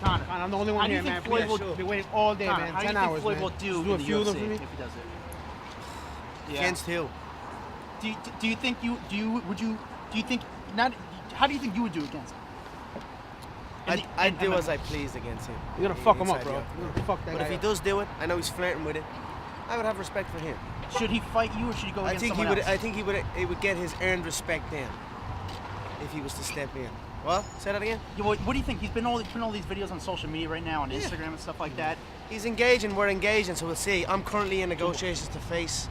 Connor, I'm the only one here, man. Floyd will be waiting all day, man. 10 hours, Floyd man. will do a in few of the them for UFC me? if he does it? Yeah. Against who? Do you think you think not? How do you think you would do against him? I'd do as I please against him. You're gonna fuck him up, bro. You're gonna fuck that But guy if he up. does do it, I know he's flirting with it, I would have respect for him. Should he fight you or should he go against someone else? I think he would get his earned respect then if he was to step in. What? Say that again? Yeah, what do you think? He's been all these videos on social media right now, on Instagram and stuff like that. He's engaging, we're engaging, so we'll see. I'm currently in negotiations to face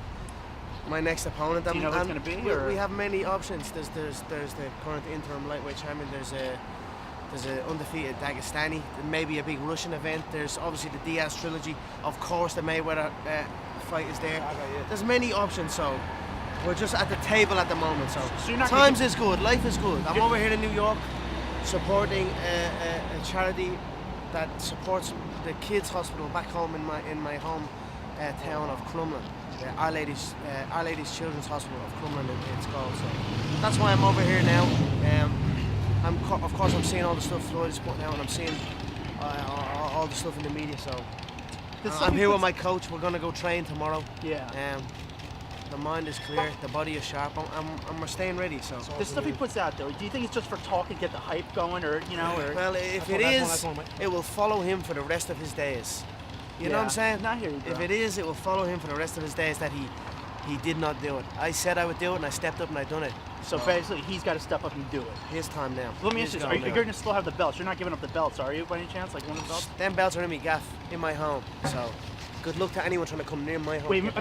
my next opponent. Do you know who it's going to be? We have many options. There's the current interim lightweight champion. There's an undefeated Dagestani. There may be a big Russian event. There's obviously the Diaz trilogy. Of course, the Mayweather fight is there. There's many options, so we're just at the table at the moment. So times is good, life is good. I'm over here in New York supporting a charity that supports the kids' hospital back home in my home town of Crumlin. Our Lady's Children's Hospital of Crumlin, it's called. So that's why I'm over here now. Of course, I'm seeing all the stuff Floyd is putting out, and I'm seeing all the stuff in the media. So I'm here with my coach. We're gonna go train tomorrow. Yeah. The mind is clear, the body is sharp, and we're staying ready. So the stuff he puts out, though, do you think it's just for talk and get the hype going, or Or well, if it is, it will follow him for the rest of his days. You know what I'm saying? Not here, if it is, it will follow him for the rest of his days that he did not do it. I said I would do it, and I stepped up and I done it. So basically, he's got to step up and do it. His time now. Let me ask you this: you're going to still have the belts? You're not giving up the belts, are you, by any chance? Like one of the belts? Them belts are in my gaff, in my home. So good luck to anyone trying to come near my home. Wait,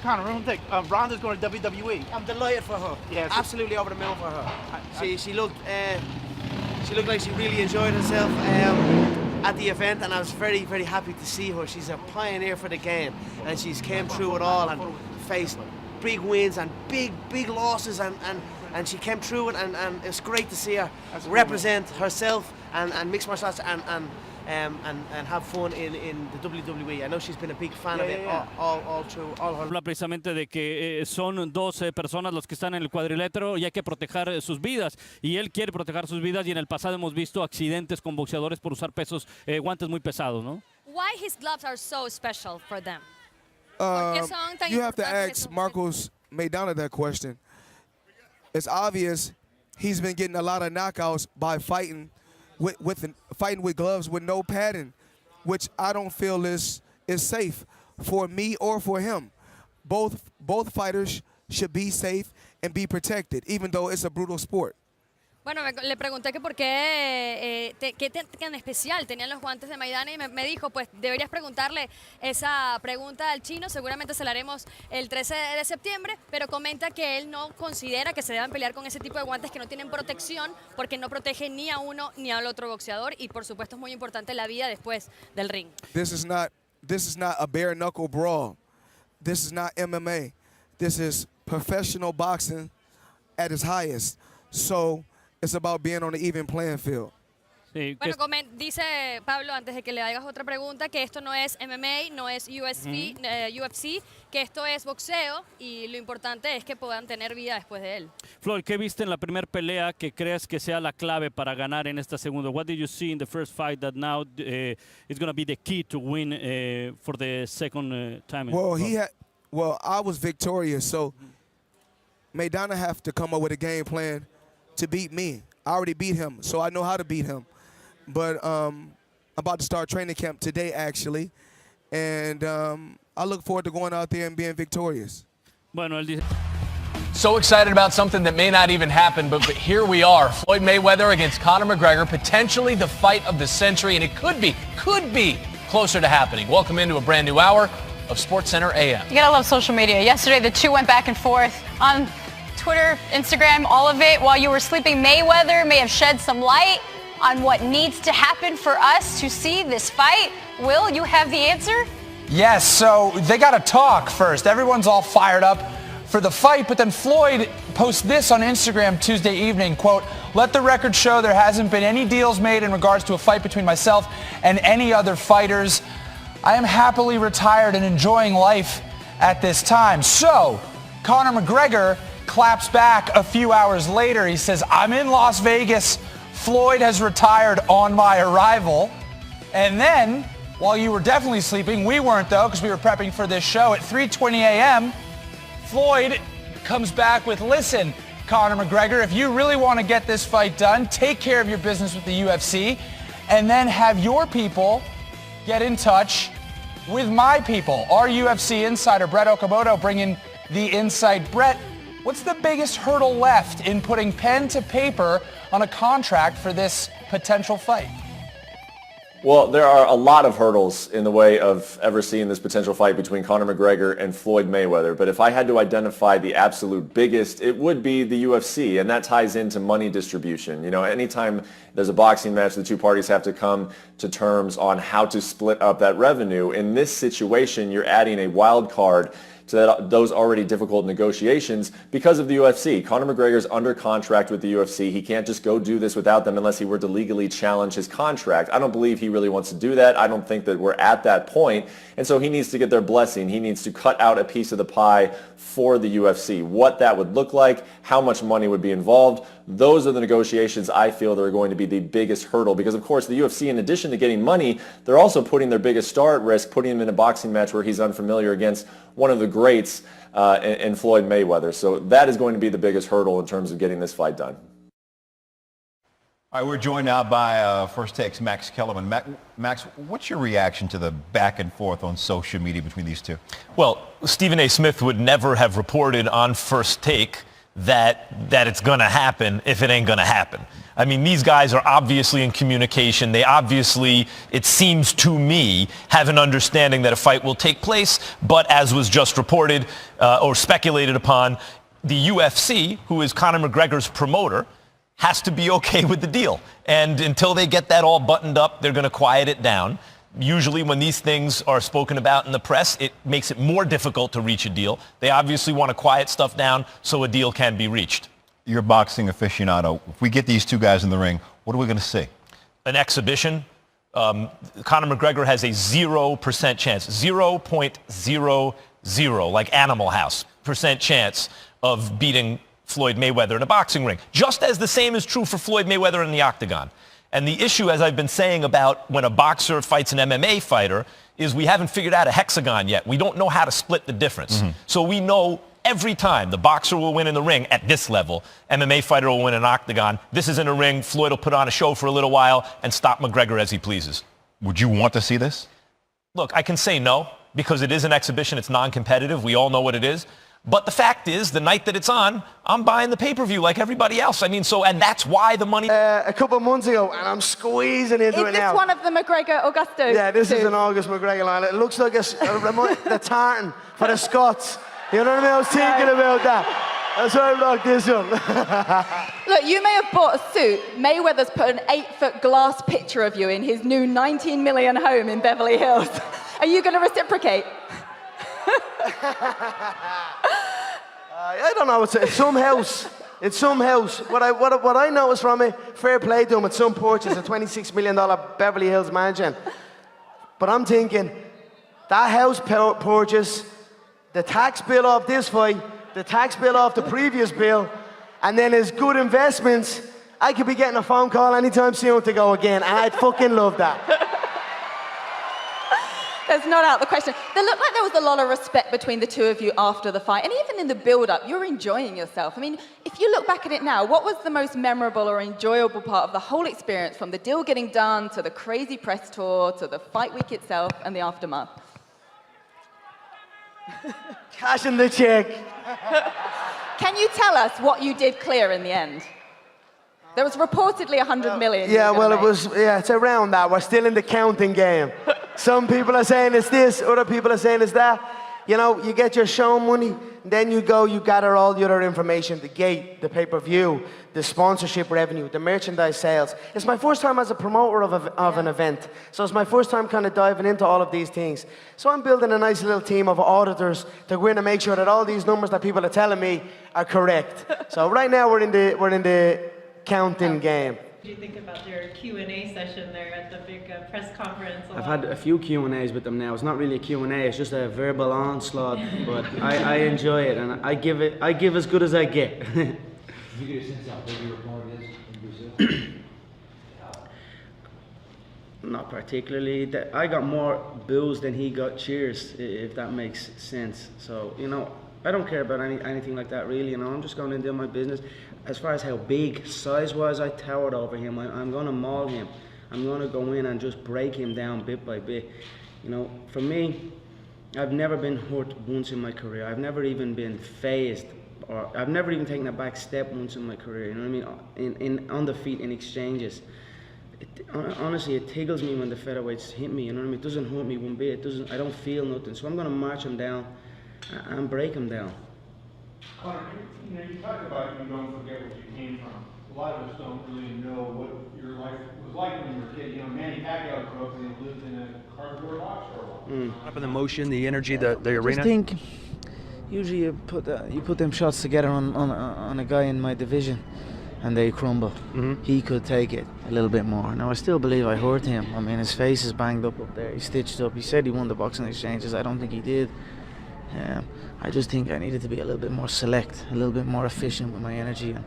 Connor, one thing. Ronda's going to WWE. I'm delighted for her. Yeah, absolutely over the moon for her. She looked like she really enjoyed herself at the event, and I was very, very happy to see her. She's a pioneer for the game, and she's came through it all and faced big wins and big losses, and she came through it, and it's great to see her represent herself and mixed martial arts and have fun in the WWE. I know she's been a big fan of it all through all her. Habla precisamente de que son 12 personas los que están en el cuadrilátero y hay que proteger sus vidas, y él quiere proteger sus vidas, y en el pasado hemos visto accidentes con boxeadores por usar guantes muy pesados, ¿no? Why his gloves are so special for them? You have to ask Marcos Maidana that question. It's obvious he's been getting a lot of knockouts by fighting with gloves with no padding, which I don't feel is safe for me or for him. Both fighters should be safe and be protected, even though it's a brutal sport. Bueno, le pregunté que por qué tan especial tenían los guantes de Maidana, y me dijo, pues deberías preguntarle esa pregunta al chino, seguramente se la haremos el 13 de septiembre, pero comenta que él no considera que se deban pelear con ese tipo de guantes que no tienen protección, porque no protegen ni a uno ni al otro boxeador, y por supuesto es muy importante la vida después del ring. This is not a bare knuckle brawl. This is not MMA. This is professional boxing at its highest. So it's about being on an even playing field. Sí, bueno, dice Pablo, antes de que le hagas otra pregunta, que esto no es MMA, no es UFC, que esto es boxeo, y lo importante es que puedan tener vida después de él. Floyd, ¿qué viste en la primera pelea que crees que sea la clave para ganar en esta segunda? What did you see in the first fight that now is going to be the key to win for the second time? Well, I was victorious, so Maidana have to come up with a game plan to beat me. I already beat him, so I know how to beat him. But I'm about to start training camp today, actually, and I look forward to going out there and being victorious. Bueno, él dice. So excited about something that may not even happen, but here we are. Floyd Mayweather against Conor McGregor, potentially the fight of the century, and it could be closer to happening. Welcome into a brand new hour of SportsCenter AM. You gotta love social media. Yesterday, the two went back and forth on Twitter, Instagram, all of it. While you were sleeping, Mayweather may have shed some light on what needs to happen for us to see this fight. Will, you have the answer? Yes, so they got to talk first. Everyone's all fired up for the fight, but then Floyd posts this on Instagram Tuesday evening, quote, "Let the record show there hasn't been any deals made in regards to a fight between myself and any other fighters. I am happily retired and enjoying life at this time." So, Conor McGregor claps back a few hours later. He says, "I'm in Las Vegas Floyd has retired on my arrival. And then, while you were definitely sleeping, we weren't though, because we were prepping for this show at 3:20 a.m., Floyd comes back with, listen, Conor McGregor, if you really want to get this fight done, take care of your business with the UFC, and then have your people get in touch with my people. Our UFC insider, Brett Okamoto, bringing the insight. Brett, what's the biggest hurdle left in putting pen to paper on a contract for this potential fight? Well, there are a lot of hurdles in the way of ever seeing this potential fight between Conor McGregor and Floyd Mayweather. But if I had to identify the absolute biggest, it would be the UFC, and that ties into money distribution. You know, anytime there's a boxing match, the two parties have to come to terms on how to split up that revenue. In this situation, you're adding a wild card to those already difficult negotiations because of the UFC. Conor McGregor's under contract with the UFC. He can't just go do this without them unless he were to legally challenge his contract. I don't believe he really wants to do that. I don't think that we're at that point. And so he needs to get their blessing. He needs to cut out a piece of the pie for the UFC. What that would look like, how much money would be involved, those are the negotiations I feel that are going to be the biggest hurdle because, of course, the UFC, in addition to getting money, they're also putting their biggest star at risk, putting him in a boxing match where he's unfamiliar against one of the greats in Floyd Mayweather. So that is going to be the biggest hurdle in terms of getting this fight done. All right, we're joined now by First Take's Max Kellerman. Max, what's your reaction to the back and forth on social media between these two? Well, Stephen A. Smith would never have reported on First Take that it's going to happen if it ain't going to happen. I mean, these guys are obviously in communication. They obviously, it seems to me, have an understanding that a fight will take place. But as was just reported or speculated upon, the UFC, who is Conor McGregor's promoter, has to be okay with the deal. And until they get that all buttoned up, they're going to quiet it down. Usually when these things are spoken about in the press, it makes it more difficult to reach a deal. They obviously want to quiet stuff down so a deal can be reached. You're a boxing aficionado. If we get these two guys in the ring, what are we going to see? An exhibition. Conor McGregor has a 0% chance, 0.00, like Animal House, % chance of beating Floyd Mayweather in a boxing ring. Just as the same is true for Floyd Mayweather in the octagon. And the issue, as I've been saying about when a boxer fights an MMA fighter, is we haven't figured out a hexagon yet. We don't know how to split the difference. Mm-hmm. So we know every time the boxer will win in the ring at this level, MMA fighter will win in an octagon. This is in a ring. Floyd will put on a show for a little while and stop McGregor as he pleases. Would you want to see this? Look, I can say no because it is an exhibition. It's non-competitive. We all know what it is. But the fact is, the night that it's on, I'm buying the pay-per-view like everybody else. I mean, and that's why the money... A couple of months ago, and I'm squeezing into it now. Is this one of the McGregor-Augusto? Yeah, this is an August-McGregor line. It looks like the tartan for the Scots. You know what I mean? I was thinking about that. That's why I rocked this one. Look, you may have bought a suit. Mayweather's put an 8-foot glass picture of you in his new 19 million home in Beverly Hills. Are you going to reciprocate? I don't know. It's some house. It's some house. What I noticed from it, fair play to him. It's some purchase, a $26 million Beverly Hills mansion. But I'm thinking, that house purchase, the tax bill off this fight, the tax bill off the previous bill, and then his good investments, I could be getting a phone call anytime soon to go again, and I'd fucking love that. That's not out of the question. There looked like there was a lot of respect between the two of you after the fight, and even in the build-up, you're enjoying yourself. I mean, if you look back at it now, what was the most memorable or enjoyable part of the whole experience, from the deal getting done, to the crazy press tour, to the fight week itself, and the aftermath? Cashing the check. Can you tell us what you did clear in the end? There was reportedly 100 million. Yeah, well, it's around that. We're still in the counting game. Some people are saying it's this, other people are saying it's that. You know, you get your show money, then you go, you gather all the other information, the gate, the pay-per-view, the sponsorship revenue, the merchandise sales. It's my first time as a promoter of an event. So it's my first time kind of diving into all of these things. So I'm building a nice little team of auditors to go in and make sure that all these numbers that people are telling me are correct. So right now we're in the counting game. What do you think about your Q&A session there at the big press conference? I've had a few Q&As with them now. It's not really a Q&A, it's just a verbal onslaught, but I enjoy it, and I give as good as I get. Did you get a sense how big your opponent is in Brazil? Not particularly. I got more boos than he got cheers, if that makes sense. So, you know, I don't care about anything like that, really. You know, I'm just going to do my business. As far as how big, size-wise, I towered over him. I'm going to maul him. I'm going to go in and just break him down bit by bit. You know, for me, I've never been hurt once in my career. I've never even been phased, or I've never even taken a back step once in my career. You know what I mean? On the feet, in exchanges. Honestly, it tickles me when the featherweights hit me. You know what I mean? It doesn't hurt me one bit. I don't feel nothing. So I'm going to march him down and break him down. Conor, you talk about you don't forget where you came from. A lot of us don't really know what your life was like when you were a kid. You know, Manny Pacquiao grew up and he lived in a cardboard box for a while. Up in the motion, the energy, the arena. I just think usually you put them shots together on a guy in my division, and they crumble. He could take it a little bit more. Now I still believe I hurt him. I mean, his face is banged up there. He's stitched up. He said he won the boxing exchanges. I don't think he did. I just think I needed to be a little bit more select, a little bit more efficient with my energy, and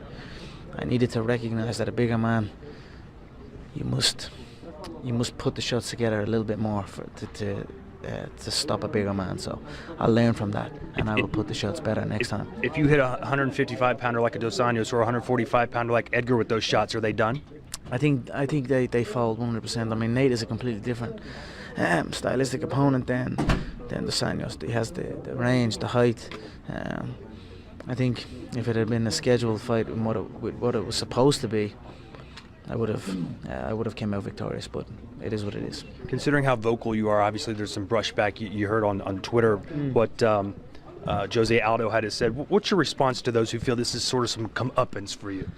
I needed to recognize that a bigger man, you must put the shots together a little bit more to stop a bigger man. So I'll learn from that, and I will put the shots better next time. If you hit a 155-pounder like a Dos Anjos or a 145-pounder like Edgar with those shots, are they done? I think they fold 100%. I mean, Nate is a completely different stylistic opponent than Dos Anjos. He has the range, the height. I think if it had been a scheduled fight with what it was supposed to be, I would have came out victorious, but it is what it is. Considering how vocal you are, obviously there's some brushback you heard on Twitter what Jose Aldo had said. What's your response to those who feel this is sort of some comeuppance for you?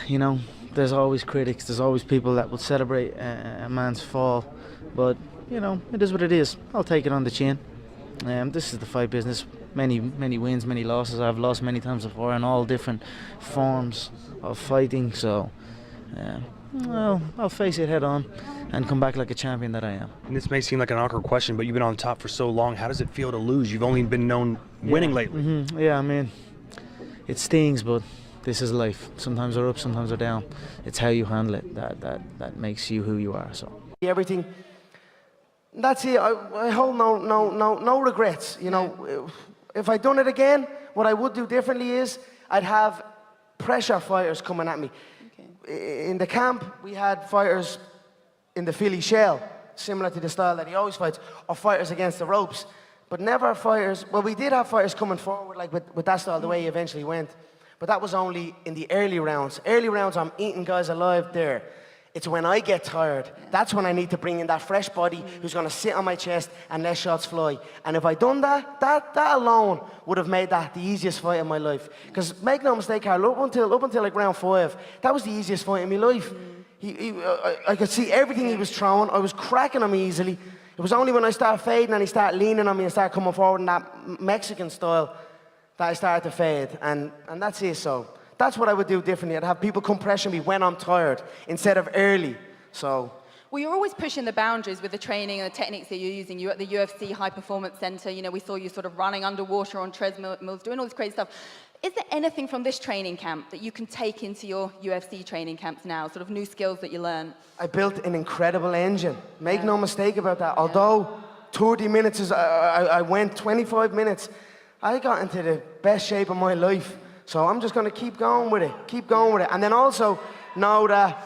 You know, there's always critics, there's always people that will celebrate a man's fall, but you know, it is what it is. I'll take it on the chin. This is the fight business. Many wins, many losses. I've lost many times before in all different forms of fighting, so well, I'll face it head on and come back like a champion that I am. And this may seem like an awkward question, but you've been on top for so long. How does it feel to lose? You've only been known winning lately. Yeah, I mean, it stings, but this is life. Sometimes they're up, sometimes they're down. It's how you handle it that makes you who you are. So everything. That's it. I hold no regrets. You know, if I'd done it again, what I would do differently is I'd have pressure fighters coming at me. In the camp, we had fighters in the Philly shell, similar to the style that he always fights, or fighters against the ropes, but never fighters. Well, we did have fighters coming forward, like with that style, the way he eventually went, but that was only in the early rounds. Early rounds, I'm eating guys alive there. It's when I get tired, that's when I need to bring in that fresh body who's going to sit on my chest and let shots fly. And if I'd done that alone would have made that the easiest fight of my life. Because make no mistake, Carl, up until like round 5, that was the easiest fight in my life. I could see everything he was throwing. I was cracking him easily. It was only when I started fading and he started leaning on me and started coming forward in that Mexican style that I started to fade. And that's it, so. That's what I would do differently. I'd have people come pressure me when I'm tired instead of early. So. Well, you're always pushing the boundaries with the training and the techniques that you're using. You're at the UFC High Performance Center. You know, we saw you sort of running underwater on treadmills, doing all this crazy stuff. Is there anything from this training camp that you can take into your UFC training camps now, sort of new skills that you learn? I built an incredible engine. Make no mistake about that. Although 30 minutes is, I went 25 minutes, I got into the best shape of my life. So I'm just going to keep going with it. And then also know that,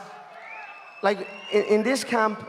like, in this camp,